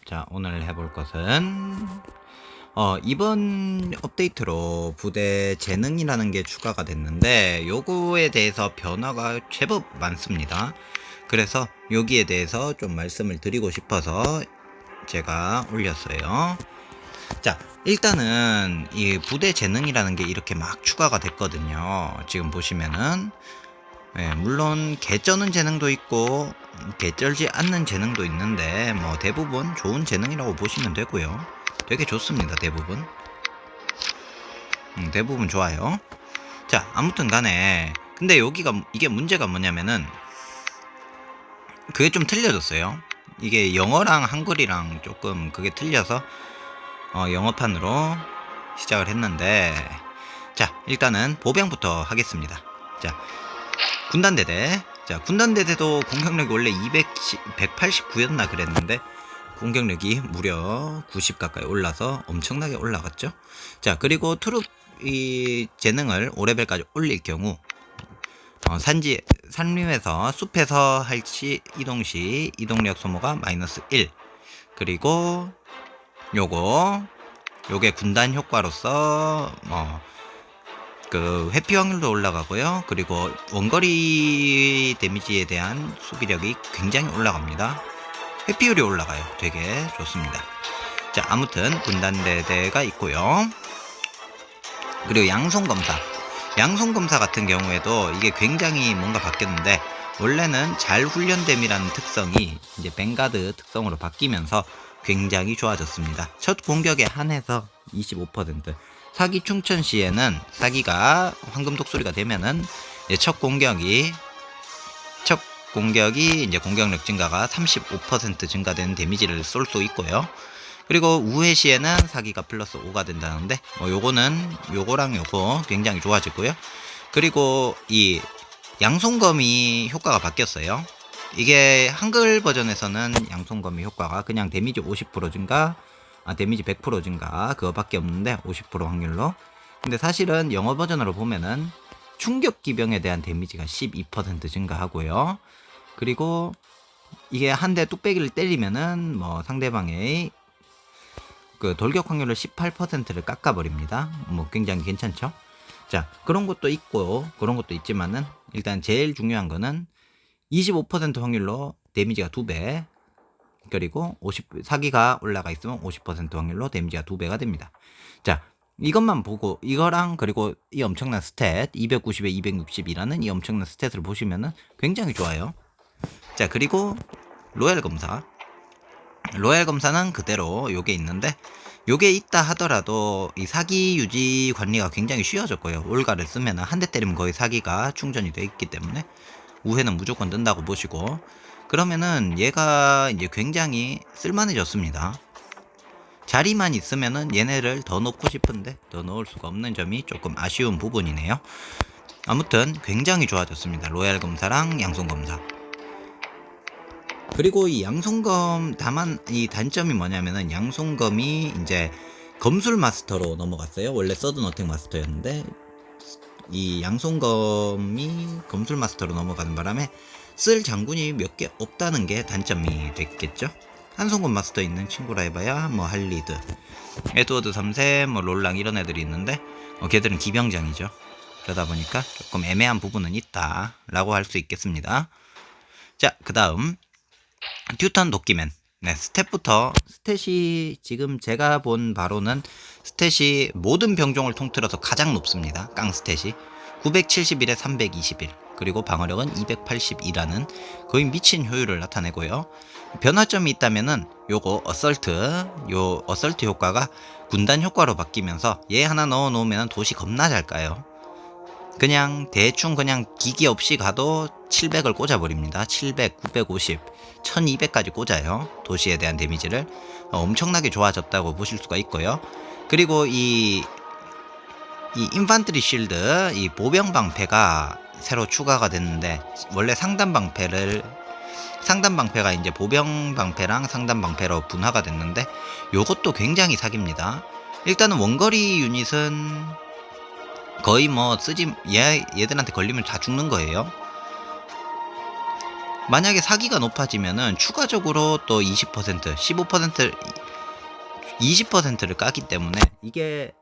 자, 오늘 해볼 것은 이번 업데이트로 부대 재능이라는 게 추가가 됐는데 요거에 대해서 변화가 제법 많습니다. 그래서 여기에 대해서 좀 말씀을 드리고 싶어서 제가 올렸어요. 자, 일단은 이 부대 재능이라는 게 이렇게 막 추가가 됐거든요. 지금 보시면은 물론 개쩌는 재능도 있고 개쩔지 않는 재능도 있는데 뭐 대부분 좋은 재능이라고 보시면 되고요. 되게 좋습니다. 대부분 좋아요. 자, 아무튼 간에 근데 이게 문제가 뭐냐면은 그게 좀 틀려졌어요. 이게 영어랑 한글이랑 조금 그게 틀려서 영어판으로 시작을 했는데, 자, 일단은 보병부터 하겠습니다. 자, 군단대대. 자, 군단대대도 공격력이 원래 189였나 그랬는데 공격력이 무려 90 가까이 올라서 엄청나게 올라갔죠. 자, 그리고 트룹 이 재능을 5레벨까지 올릴 경우 산림에서 숲에서 할시 이동 시 이동력 소모가 마이너스 1. 그리고 요게 군단 효과로서 그 회피 확률도 올라가고요. 그리고 원거리 데미지에 대한 수비력이 굉장히 올라갑니다. 회피율이 올라가요. 되게 좋습니다. 자, 아무튼 군단대대가 있고요. 그리고 양손검사 같은 경우에도 이게 굉장히 뭔가 바뀌었는데, 원래는 잘 훈련됨이라는 특성이 이제 뱅가드 특성으로 바뀌면서 굉장히 좋아졌습니다. 첫 공격에 한해서 25%. 사기 충천 시에는 사기가 황금 독수리가 되면은 첫 공격이 이제 공격력 증가가 35% 증가되는 데미지를 쏠 수 있고요. 그리고 우회 시에는 사기가 플러스 5가 된다는데 요거랑 요거 굉장히 좋아지고요. 그리고 이 양손검이 효과가 바뀌었어요. 이게 한글 버전에서는 양손검이 효과가 그냥 데미지 50% 증가, 데미지 100% 증가 그거밖에 없는데 50% 확률로. 근데 사실은 영어 버전으로 보면은 충격 기병에 대한 데미지가 12% 증가하고요. 그리고 이게 한 대 뚝배기를 때리면은 뭐 상대방의 그 돌격 확률을 18%를 깎아버립니다. 뭐 굉장히 괜찮죠? 자, 그런 것도 있고 그런 것도 있지만은 일단 제일 중요한 거는 25% 확률로 데미지가 2배, 그리고 사기가 올라가 있으면 50% 확률로 데미지가 2배가 됩니다. 자, 이것만 보고 이거랑 그리고 이 엄청난 스탯 290에 260이라는 이 엄청난 스탯을 보시면은 굉장히 좋아요. 자, 그리고 로얄 검사는 그대로 요게 있는데, 요게 있다 하더라도 이 사기 유지 관리가 굉장히 쉬워졌고요. 올가를 쓰면 한 대 때리면 거의 사기가 충전이 돼 있기 때문에 우회는 무조건 뜬다고 보시고, 그러면은 얘가 이제 굉장히 쓸만해졌습니다. 자리만 있으면은 얘네를 더 넣고 싶은데 더 넣을 수가 없는 점이 조금 아쉬운 부분이네요. 아무튼 굉장히 좋아졌습니다. 로얄 검사랑 양손 검사. 그리고 이 양손검 다만 이 단점이 뭐냐면은 양손검이 이제 검술 마스터로 넘어갔어요. 원래 서든 어택 마스터였는데 이 양손검이 검술 마스터로 넘어가는 바람에 쓸 장군이 몇 개 없다는 게 단점이 됐겠죠. 한손검 마스터 있는 친구라 해봐야 뭐 할리드, 에드워드 3세, 뭐 롤랑 이런 애들이 있는데 걔들은 기병장이죠. 그러다 보니까 조금 애매한 부분은 있다라고 할 수 있겠습니다. 자, 그 다음 듀턴 도끼맨. 네, 스탯이 지금 제가 본 바로는 스탯이 모든 병종을 통틀어서 가장 높습니다. 깡 스탯이 971에 321, 그리고 방어력은 282라는 거의 미친 효율을 나타내고요. 변화점이 있다면은 요거 어설트 효과가 군단 효과로 바뀌면서 얘 하나 넣어 놓으면 도시 겁나 잘 까요. 그냥 대충 그냥 기기 없이 가도 700을 꽂아버립니다. 700, 950, 1200까지 꽂아요. 도시에 대한 데미지를. 엄청나게 좋아졌다고 보실 수가 있고요. 그리고 이 인판트리 쉴드, 이 보병 방패가 새로 추가가 됐는데, 원래 상단 방패가 이제 보병 방패랑 상단 방패로 분화가 됐는데, 요것도 굉장히 사기입니다. 일단은 원거리 유닛은 거의 뭐 얘들한테 걸리면 다 죽는 거예요. 만약에 사기가 높아지면은 추가적으로 또 20%, 15%, 20%를 까기 때문에 이게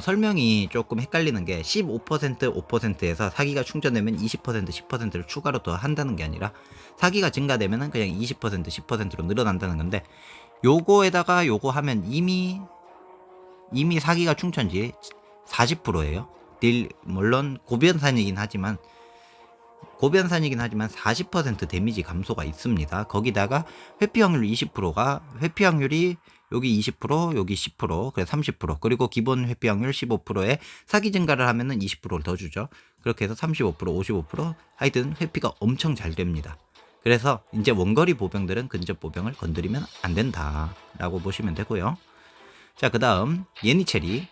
설명이 조금 헷갈리는 게 15%, 5%에서 사기가 충전되면 20%, 10%를 추가로 더 한다는 게 아니라 사기가 증가되면은 그냥 20%, 10%로 늘어난다는 건데, 요거에다가 요거 하면 이미 사기가 충전지 40%예요. 물론 고변산이긴 하지만 40% 데미지 감소가 있습니다. 거기다가 회피 확률 20%가 회피 확률이 여기 20%, 여기 10%, 그래서 30%, 그리고 기본 회피 확률 15%에 사기 증가를 하면은 20%를 더 주죠. 그렇게 해서 35%, 55%, 하여튼 회피가 엄청 잘 됩니다. 그래서 이제 원거리 보병들은 근접 보병을 건드리면 안 된다라고 보시면 되고요. 자, 그다음 예니체리.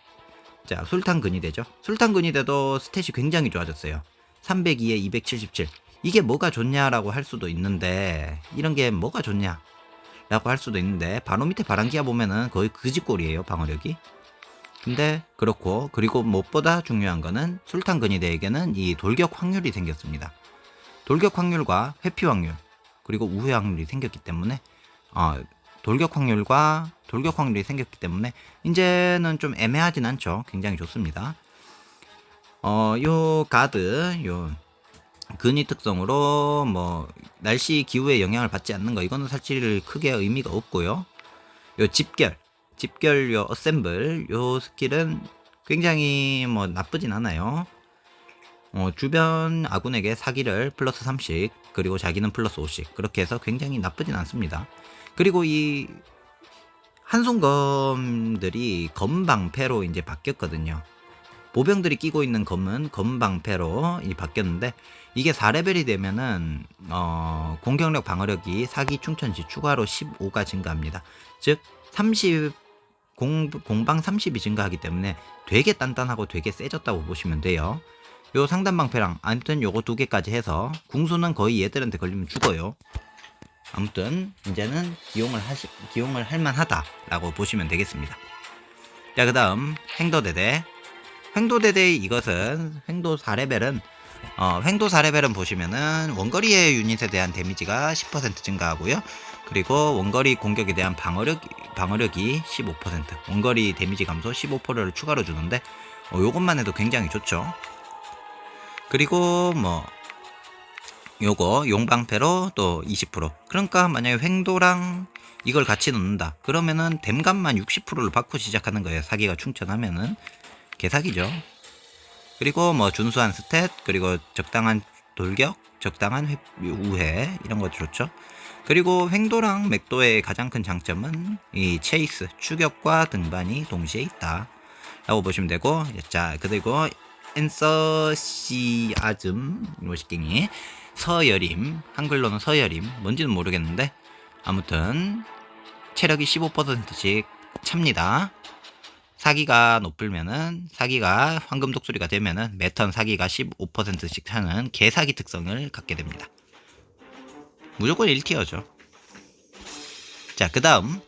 자, 술탄 근위대죠. 술탄 근위대도 스탯이 굉장히 좋아졌어요. 302에 277. 이게 뭐가 좋냐라고 할 수도 있는데, 이런 게 뭐가 좋냐 라고 할 수도 있는데, 바로 밑에 바람기아 보면은 거의 그지꼴이에요, 방어력이. 근데 그렇고, 그리고 무엇보다 중요한 거는 술탄 근위대에게는 이 돌격 확률이 생겼습니다. 돌격 확률과 회피 확률, 그리고 우회 확률이 생겼기 때문에 돌격 확률이 생겼기 때문에 이제는 좀 애매하진 않죠. 굉장히 좋습니다. 요 가드, 요 근위 특성으로 뭐 날씨 기후에 영향을 받지 않는 거, 이거는 사실 크게 의미가 없고요. 요 집결 요 어셈블 요 스킬은 굉장히 뭐 나쁘진 않아요. 주변 아군에게 사기를 플러스 3씩, 그리고 자기는 플러스 5씩, 그렇게 해서 굉장히 나쁘진 않습니다. 그리고 이 한손검들이 검방패로 이제 바뀌었거든요. 보병들이 끼고 있는 검은 검방패로 바뀌었는데, 이게 4레벨이 되면은 공격력 방어력이 사기 충전 시 추가로 15가 증가합니다. 즉 30, 공방 30이 증가하기 때문에 되게 단단하고 되게 세졌다고 보시면 돼요. 요 상단방패랑 아무튼 요거 두 개까지 해서 궁수는 거의 얘들한테 걸리면 죽어요. 아무튼 이제는 기용을 할 만하다라고 보시면 되겠습니다. 자, 그다음 횡도대대. 이것은 횡도 4레벨은 횡도 4레벨은 보시면은 원거리의 유닛에 대한 데미지가 10% 증가하고요. 그리고 원거리 공격에 대한 방어력이 15%, 원거리 데미지 감소 15%를 추가로 주는데, 요것만 해도 굉장히 좋죠. 그리고 뭐 요거 용방패로 또 20%. 그러니까 만약에 횡도랑 이걸 같이 넣는다 그러면은 댐감만 60%를 받고 시작하는 거예요. 사기가 충전하면은 개사기죠. 그리고 뭐 준수한 스탯, 그리고 적당한 돌격, 적당한 우회, 이런 것도 좋죠. 그리고 횡도랑 맥도의 가장 큰 장점은 이 체이스, 추격과 등반이 동시에 있다 라고 보시면 되고, 자, 그리고 엔서시아즘 모시갱이 서여림, 한글로는 서여림, 뭔지는 모르겠는데 아무튼 체력이 15%씩 찹니다. 사기가 높으면은, 사기가 황금 독수리가 되면은 매턴 사기가 15%씩 차는 개사기 특성을 갖게 됩니다. 무조건 1티어죠. 자, 그 다음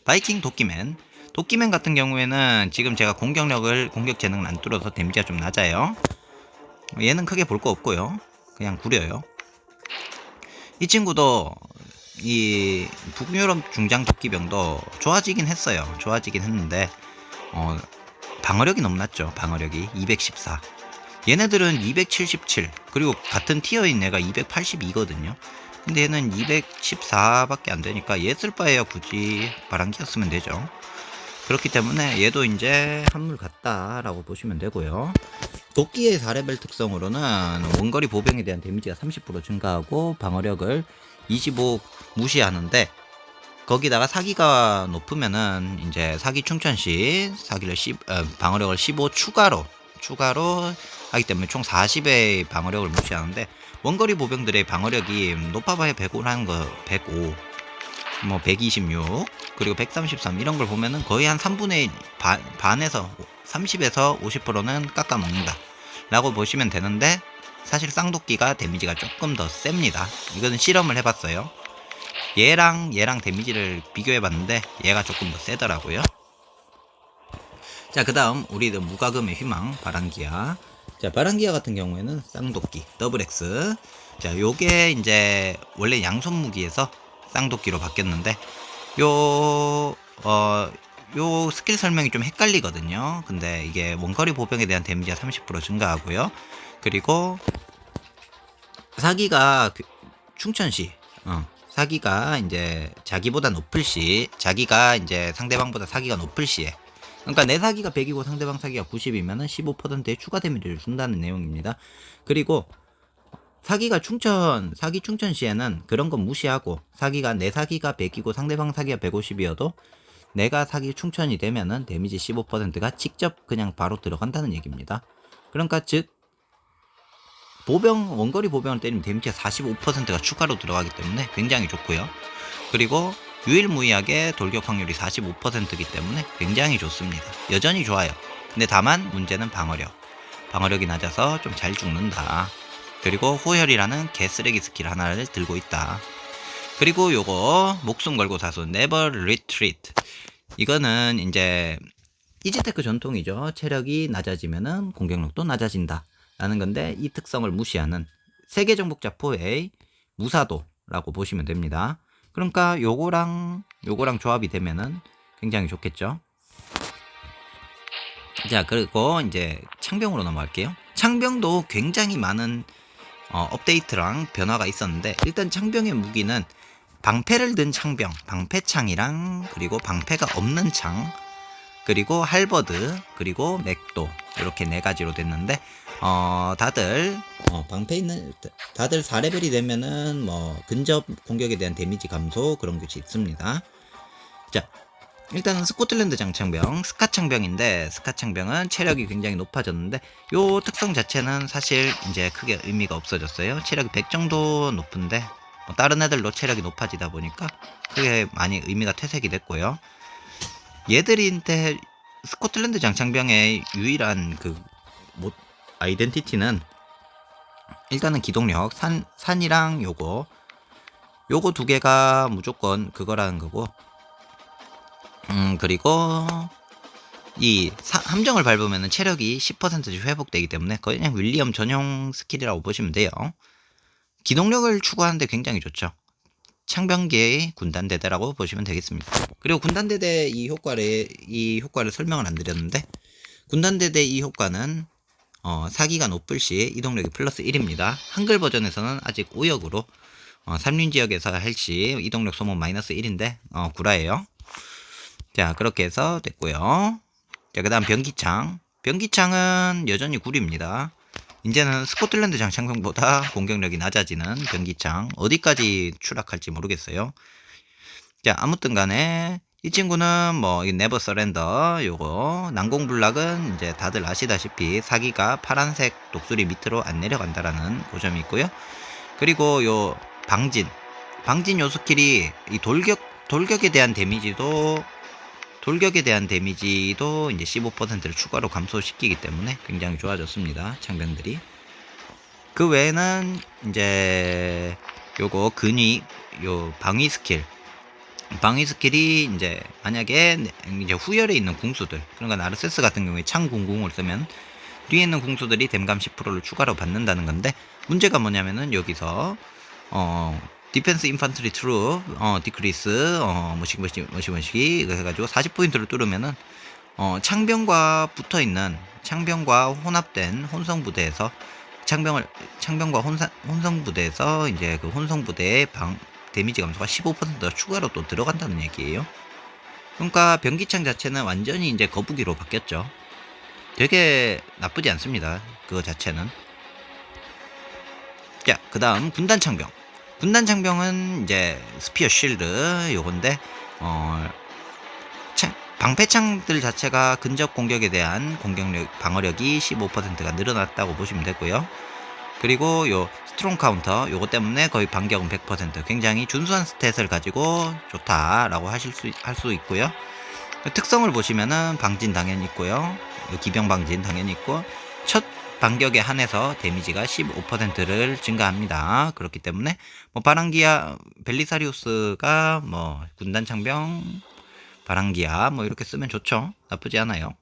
바이킹 도끼맨 같은 경우에는 지금 제가 공격 재능을 안 뚫어서 데미지가 좀 낮아요. 얘는 크게 볼 거 없고요. 그냥 구려요. 이 친구도 이 북유럽 중장 도끼병도 좋아지긴 했는데 방어력이 너무 낮죠. 방어력이 214. 얘네들은 277, 그리고 같은 티어인 애가 282거든요. 근데 얘는 214밖에 안 되니까 얘 쓸 바에야 굳이 바람기어 쓰면 되죠. 그렇기 때문에 얘도 이제 한물 같다라고 보시면 되고요. 도끼의 4레벨 특성으로는 원거리 보병에 대한 데미지가 30% 증가하고 방어력을 25 무시하는데, 거기다가 사기가 높으면은 이제 사기 충전 시 방어력을 15 추가로 하기 때문에 총 40의 방어력을 무시하는데, 원거리 보병들의 방어력이 높아봐야 105라는 거, 105, 뭐 126, 그리고 133 이런 걸 보면은 거의 한 3분의 반에서 30에서 50%는 깎아 먹는다 라고 보시면 되는데, 사실 쌍도끼가 데미지가 조금 더 셉니다. 이거는 실험을 해봤어요. 얘랑 데미지를 비교해봤는데 얘가 조금 더 세더라고요. 자, 그 다음 우리 무과금의 희망 바람기아. 자, 바람기아 같은 경우에는 쌍도끼 더블 X, 자, 요게 이제 원래 양손 무기에서 쌍도끼로 바뀌었는데 요 어 요 스킬 설명이 좀 헷갈리거든요. 근데 이게 원거리 보병에 대한 데미지가 30% 증가하고요. 그리고 사기가 충천 시, 사기가 이제 자기보다 높을 시, 자기가 이제 상대방보다 사기가 높을 시에, 그러니까 내 사기가 100이고 상대방 사기가 90이면은 15%의 추가 데미지를 준다는 내용입니다. 그리고 사기 충천 시에는 그런 건 무시하고, 사기가 내 사기가 100이고 상대방 사기가 150이어도 내가 사기 충천이 되면은 데미지 15%가 직접 그냥 바로 들어간다는 얘기입니다. 그러니까 즉 원거리 보병을 때리면 데미지가 45%가 추가로 들어가기 때문에 굉장히 좋고요. 그리고 유일무이하게 돌격 확률이 45%이기 때문에 굉장히 좋습니다. 여전히 좋아요. 근데 다만 문제는 방어력이 낮아서 좀 잘 죽는다. 그리고 호혈이라는 개쓰레기 스킬 하나를 들고 있다. 그리고 요거 목숨 걸고 사수 Never Retreat, 이거는 이제 이즈테크 전통이죠. 체력이 낮아지면은 공격력도 낮아진다 라는 건데, 이 특성을 무시하는 세계 정복자 4의 무사도라고 보시면 됩니다. 그러니까 요거랑 조합이 되면은 굉장히 좋겠죠. 자, 그리고 이제 창병으로 넘어갈게요. 창병도 굉장히 많은 업데이트랑 변화가 있었는데, 일단 창병의 무기는 방패를 든 창병, 방패창이랑 그리고 방패가 없는 창, 그리고 할버드, 그리고 맥도, 이렇게 네 가지로 됐는데, 다들 방패 있는, 다들 4레벨이 되면은 뭐 근접 공격에 대한 데미지 감소 그런 것이 있습니다. 자, 일단은 스코틀랜드 장창병, 스카창병인데, 스카창병은 체력이 굉장히 높아졌는데 요 특성 자체는 사실 이제 크게 의미가 없어졌어요. 체력이 100 정도 높은데 다른 애들로 체력이 높아지다 보니까 크게 많이 의미가 퇴색이 됐고요. 얘들인데 스코틀랜드 장창병의 유일한 아이덴티티는 일단은 기동력, 산이랑 요거 두 개가 무조건 그거라는 거고, 그리고 이 함정을 밟으면 체력이 10%씩 회복되기 때문에 거의 그냥 윌리엄 전용 스킬이라고 보시면 돼요. 기동력을 추구하는데 굉장히 좋죠. 창병계의 군단대대라고 보시면 되겠습니다. 그리고 군단대대 이 효과를 설명을 안 드렸는데, 군단대대 이 효과는 사기가 높을 시 이동력이 플러스 1입니다. 한글 버전에서는 아직 우역으로 삼륜지역에서 할 시 이동력 소모 마이너스 1인데 구라예요. 자, 그렇게 해서 됐고요. 자, 그 다음 변기창은 여전히 구리입니다. 이제는 스코틀랜드 장창병보다 공격력이 낮아지는 변기창, 어디까지 추락할지 모르겠어요. 자, 아무튼 간에 이 친구는 뭐 이 네버 서렌더, 요거 난공불락은 이제 다들 아시다시피 사기가 파란색 독수리 밑으로 안 내려간다라는 고점이 있고요. 그리고 요 방진 요 스킬이 이 돌격에 대한 데미지도 이제 15%를 추가로 감소시키기 때문에 굉장히 좋아졌습니다. 창병들이. 그 외에는 이제 요거 방위 스킬이 이제 만약에 이제 후열에 있는 궁수들, 그러니까 나르세스 같은 경우에 창궁궁을 쓰면 뒤에 있는 궁수들이 댐감 10%를 추가로 받는다는 건데, 문제가 뭐냐면은 여기서 디펜스 인판트리 트루 디크리스 뭐시기 이거 해가지고 40포인트를 뚫으면은 창병과 혼합된 혼성부대에서 창병과 혼성부대에서 이제 그 혼성부대의 데미지 감소가 15%더 추가로 또 들어간다는 얘기예요. 그러니까 변기창 자체는 완전히 이제 거북이로 바뀌었죠. 되게 나쁘지 않습니다, 그거 자체는. 자, 그 다음 군단창병은 이제 스피어 쉴드 요건데, 방패창들 자체가 근접 공격에 대한 방어력이 15%가 늘어났다고 보시면 되고요. 그리고 요 스트롱 카운터 요거 때문에 거의 반격은 100%, 굉장히 준수한 스탯을 가지고 좋다라고 할 수 있고요. 특성을 보시면은 방진 당연히 있고요. 기병 방진 당연히 있고, 첫 반격에 한해서 데미지가 15%를 증가합니다. 그렇기 때문에 뭐 바랑기아 벨리사리우스가 뭐 군단 창병 바랑기아 뭐 이렇게 쓰면 좋죠. 나쁘지 않아요.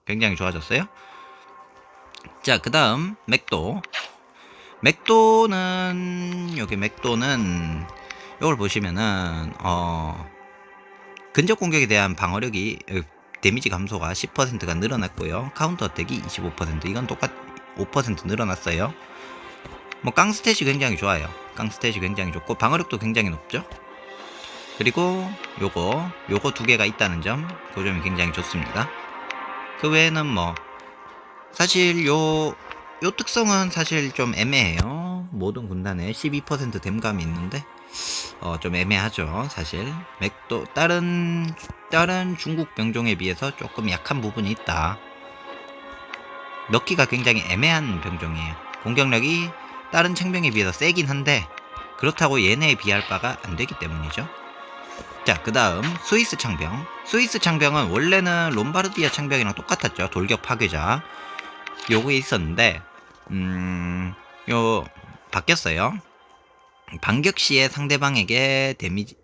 굉장히 좋아졌어요. 자, 그 다음 맥도 맥도는 여기 맥도는 이걸 보시면은 근접 공격에 대한 방어력이 데미지 감소가 10%가 늘어났고요. 카운터 어택이 25%, 이건 똑같 5% 늘어났어요. 뭐 깡 스탯이 굉장히 좋아요. 깡 스탯이 굉장히 좋고 방어력도 굉장히 높죠. 그리고 요거 두 개가 있다는 점, 그 점이 굉장히 좋습니다. 그 외에는 뭐 사실 요 특성은 사실 좀 애매해요. 모든 군단에 12% 댐감이 있는데 좀 애매하죠. 사실 맥도 다른 중국 병종에 비해서 조금 약한 부분이 있다. 넣기가 굉장히 애매한 병종이에요. 공격력이 다른 창병에 비해서 세긴 한데 그렇다고 얘네에 비할 바가 안 되기 때문이죠. 자, 그 다음 스위스 창병. 스위스 창병은 원래는 롬바르디아 창병이랑 똑같았죠. 돌격 파괴자 요게 있었는데 요 바뀌었어요. 반격 시에 상대방에게 데미지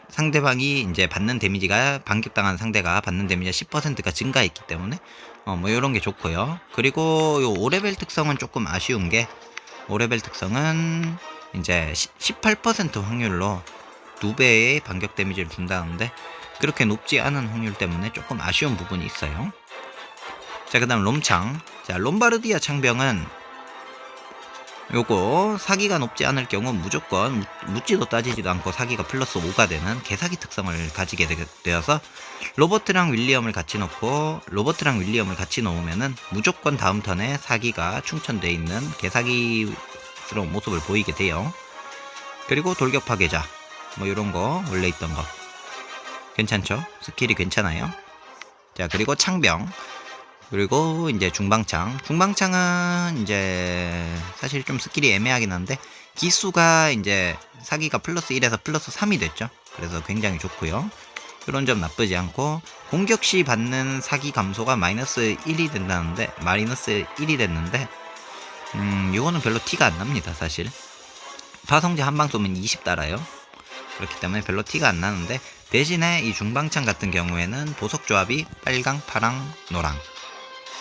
상대방이 이제 받는 데미지가, 반격당한 상대가 받는 데미지가 10%가 증가했기 때문에 뭐 요런 게 좋고요. 그리고 요 5레벨 특성은 조금 아쉬운 게, 5레벨 특성은 이제 18% 확률로 2배의 반격 데미지를 준다는데 그렇게 높지 않은 확률 때문에 조금 아쉬운 부분이 있어요. 자, 그 다음 롬창. 자, 롬바르디아 창병은 요거 사기가 높지 않을 경우 무조건 묻지도 따지지도 않고 사기가 플러스 5가 되는 개사기 특성을 가지게 되어서 로버트랑 윌리엄을 같이 놓으면은 무조건 다음 턴에 사기가 충천되어 있는 개사기스러운 모습을 보이게 돼요. 그리고 돌격 파괴자 뭐 요런거 원래 있던 거 괜찮죠? 스킬이 괜찮아요. 자, 그리고 창병, 그리고 이제 중방창은 이제 사실 좀 스킬이 애매하긴 한데 기수가 이제 사기가 플러스 1에서 플러스 3이 됐죠. 그래서 굉장히 좋고요. 이런 점 나쁘지 않고, 공격 시 받는 사기 감소가 마이너스 1이 됐는데 이거는 별로 티가 안 납니다. 사실 파성제 한 방 쏘면 20 달아요. 그렇기 때문에 별로 티가 안 나는데, 대신에 이 중방창 같은 경우에는 보석 조합이 빨강, 파랑, 노랑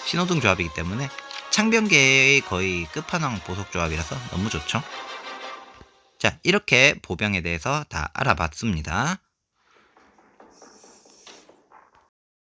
신호등 조합이기 때문에 창병계의 거의 끝판왕 보석 조합이라서 너무 좋죠. 자, 이렇게 보병에 대해서 다 알아봤습니다.